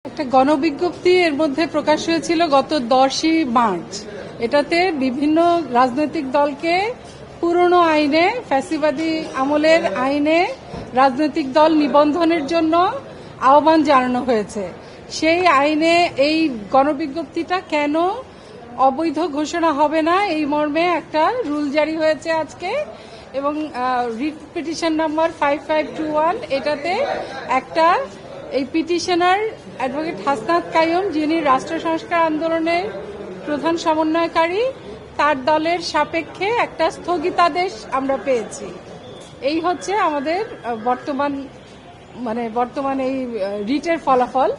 একটা গণবিজ্ঞপ্তি এর মধ্যে প্রকাশ হয়েছিল গত 10ই মার্চ। এটাতে বিভিন্ন রাজনৈতিক দলকে পুরনো আইনে, ফ্যাসিবাদী আমলের আইনে রাজনৈতিক দল নিবন্ধনের জন্য আহ্বান জানানো হয়েছে। সেই আইনে এই গণবিজ্ঞপ্তিটা কেন অবৈধ ঘোষণা হবে না এই মর্মে একটা রুল জারি হয়েছে আজকে, এবং রিট পিটিশন নাম্বার 5521। এটাতে একটা এই পিটিশনার অ্যাডভোকেট হাসনাত কাইয়ুম, যিনি রাষ্ট্র সংস্কার আন্দোলনের প্রধান সমন্বয়কারী, তার দলের সাপেক্ষে একটা স্থগিতাদেশ আমরা পেয়েছি। এই হচ্ছে আমাদের বর্তমান এই রিটের ফলাফল।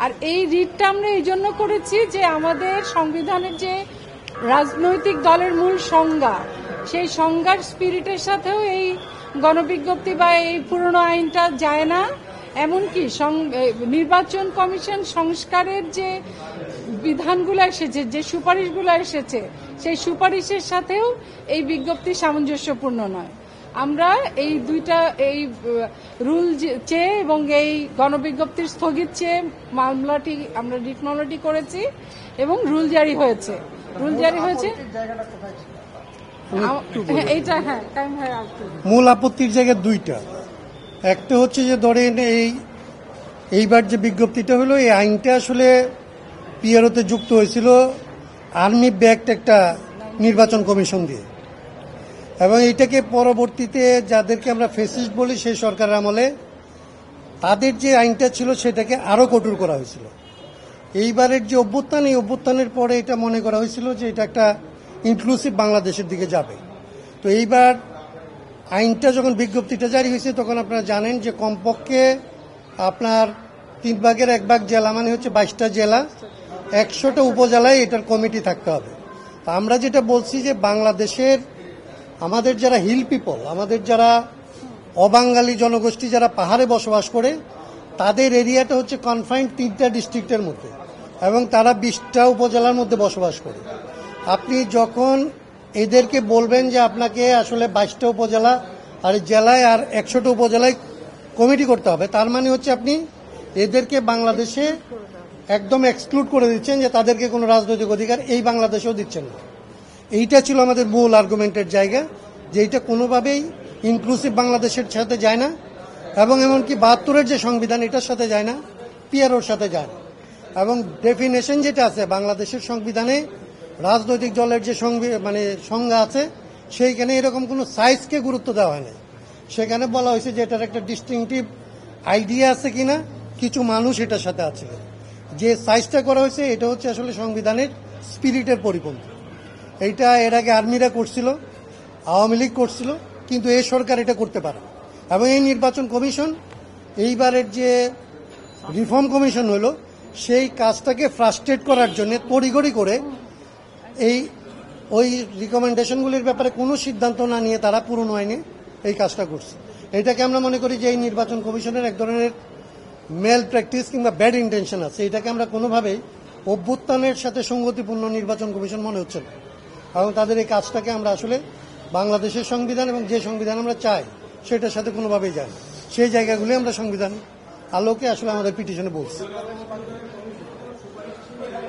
আর এই রিটটা আমরা এই জন্য করেছি যে আমাদের সংবিধানের যে রাজনৈতিক দলের মূল সংজ্ঞা, সেই সংজ্ঞার স্পিরিটের সাথেও এই গণবিজ্ঞপ্তি বা এই পুরনো আইনটা যায় না। এমনকি নির্বাচন কমিশন সংস্কারের যে বিধানগুলো এসেছে, যে সুপারিশগুলো এসেছে, সেই সুপারিশের সাথেও এই বিজ্ঞপ্তি সামঞ্জস্যপূর্ণ নয়। আমরা এই দুইটা এই রুল চেয়ে এবং এই গণবিজ্ঞপ্তির স্থগিত চেয়ে মামলাটি আমরা রিট মামলাটি করেছি এবং রুল জারি হয়েছে। এইটা মূল আপত্তির জায়গা দুইটা। একটা হচ্ছে যে ধরেন এইবার যে বিজ্ঞপ্তিটা হলো, এই আইনটা আসলে পিআরওতে যুক্ত হয়েছিল আর্মি ব্যাক্ট একটা নির্বাচন কমিশন দিয়ে, এবং এইটাকে পরবর্তীতে যাদেরকে আমরা ফেসিস্ট বলি সেই সরকারের আমলে তাদের যে আইনটা ছিল সেটাকে আরো কঠোর করা হয়েছিল। এইবারের যে অভ্যুত্থান, এই অভ্যুত্থানের পরে এটা মনে করা হয়েছিল যে এটা একটা ইনক্লুসিভ বাংলাদেশের দিকে যাবে। তো এইবার আইনটা যখন বিজ্ঞপ্তিটা জারি হয়েছে তখন আপনারা জানেন যে কমপক্ষে আপনার 3 ভাগের 1 ভাগ জেলা, মানে হচ্ছে 22টা জেলা, 100টা উপজেলায় এটার কমিটি থাকতে হবে। আমরা যেটা বলছি যে বাংলাদেশের আমাদের যারা হিল পিপল, আমাদের যারা অবাঙালি জনগোষ্ঠী যারা পাহাড়ে বসবাস করে, তাদের এরিয়াটা হচ্ছে কনফাইন্ড 3টা ডিস্ট্রিক্টের মধ্যে, এবং তারা 20টা উপজেলার মধ্যে বসবাস করে। আপনি যখন এদেরকে বলবেন যে আপনাকে আসলে 22টা উপজেলা আর জেলায় আর 100টা উপজেলায় কমিটি করতে হবে, তার মানে হচ্ছে আপনি এদেরকে বাংলাদেশে একদম এক্সক্লুড করে দিচ্ছেন, যে তাদেরকে কোনো রাজনৈতিক অধিকার এই বাংলাদেশেও দিচ্ছেন না। এইটা ছিল আমাদের মূল আর্গুমেন্টের জায়গা, যে এইটা কোনোভাবেই ইনক্লুসিভ বাংলাদেশের সাথে যায় না, এবং এমনকি 72-এর যে সংবিধান এটার সাথে যায় না, পিআরওর সাথে যায় না। এবং ডেফিনেশন যেটা আছে বাংলাদেশের সংবিধানে রাজনৈতিক দলের যে সংজ্ঞা আছে, সেইখানে এরকম কোনো সাইজকে গুরুত্ব দেওয়া হয় না। সেখানে বলা হয়েছে যে এটার একটা ডিস্টিংটিভ আইডিয়া আছে কিনা, কিছু মানুষ এটার সাথে আছে। যে সাইজটা করা হয়েছে এটা হচ্ছে আসলে সংবিধানের স্পিরিটের পরিপন্থী। এইটা এর আগে আর্মিরা করছিল, আওয়ামী লীগ করছিল, কিন্তু এই সরকার এটা করতে পারে। এবং এই নির্বাচন কমিশন এইবারের যে রিফর্ম কমিশন হলো, সেই কাজটাকে ফ্রাস্ট্রেট করার জন্য তড়িঘড়ি করে ওই রিকমেন্ডেশনগুলির ব্যাপারে কোনো সিদ্ধান্ত না নিয়ে তারা পুরনো আইনে এই কাজটা করছে। এটাকে আমরা মনে করি যে এই নির্বাচন কমিশনের এক ধরনের মেল প্র্যাকটিস কিংবা ব্যাড ইন্টেনশন আছে। এটাকে আমরা কোনোভাবেই অভ্যুত্থানের সাথে সঙ্গতিপূর্ণ নির্বাচন কমিশন মনে হচ্ছে না, এবং তাদের এই কাজটাকে আমরা আসলে বাংলাদেশের সংবিধান এবং যে সংবিধান আমরা চাই সেটার সাথে কোনোভাবেই যায় না। সেই জায়গাগুলি আমরা সংবিধান আলোকে আসলে আমাদের পিটিশনে বলছি।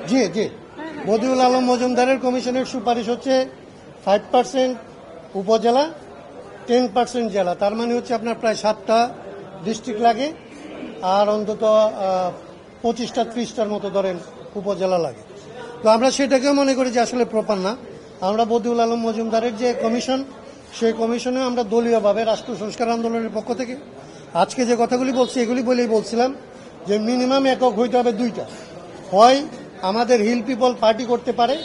জি জি, বদিউল আলম মজুমদারের কমিশনের সুপারিশ হচ্ছে 5% উপজেলা, 10% জেলা। তার মানে হচ্ছে আপনার প্রায় 7টা ডিস্ট্রিক্ট লাগে, আর অন্তত 25টা 30টার মতো ধরেন উপজেলা লাগে। তো আমরা সেটাকেও মনে করি যে আসলে প্রপার না। আমরা বদিউল আলম মজুমদারের যে কমিশন, সেই কমিশনে আমরা দলীয়ভাবে রাষ্ট্র সংস্কার আন্দোলনের পক্ষ থেকে আজকে যে কথাগুলি বলছি এগুলি বলেই বলছিলাম যে মিনিমাম একক হইতে হবে 2টা। হয় আমাদের হিল পিপল পার্টি করতে পারে,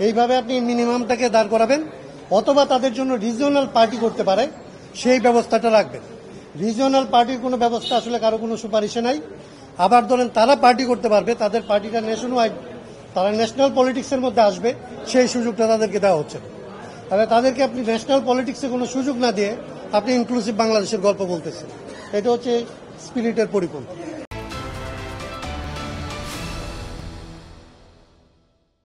এইভাবে আপনি মিনিমামটাকে দাঁড় করাবেন, অথবা তাদের জন্য রিজিওনাল পার্টি করতে পারে, সেই ব্যবস্থাটা রাখবেন। রিজিওনাল পার্টির কোনো ব্যবস্থা আসলে কারো কোনো সুপারিশে নাই। আবার ধরেন তারা পার্টি করতে পারবে, তাদের পার্টিটা ন্যাশন ওয়াইড, তারা ন্যাশনাল পলিটিক্সের মধ্যে আসবে, সেই সুযোগটা তাদেরকে দেওয়া হচ্ছে না। তাহলে তাদেরকে আপনি ন্যাশনাল পলিটিক্সে কোনো সুযোগ না দিয়ে আপনি ইনক্লুসিভ বাংলাদেশের গল্প বলতেছেন। এটা হচ্ছে স্পিরিটের পরিপন্থী।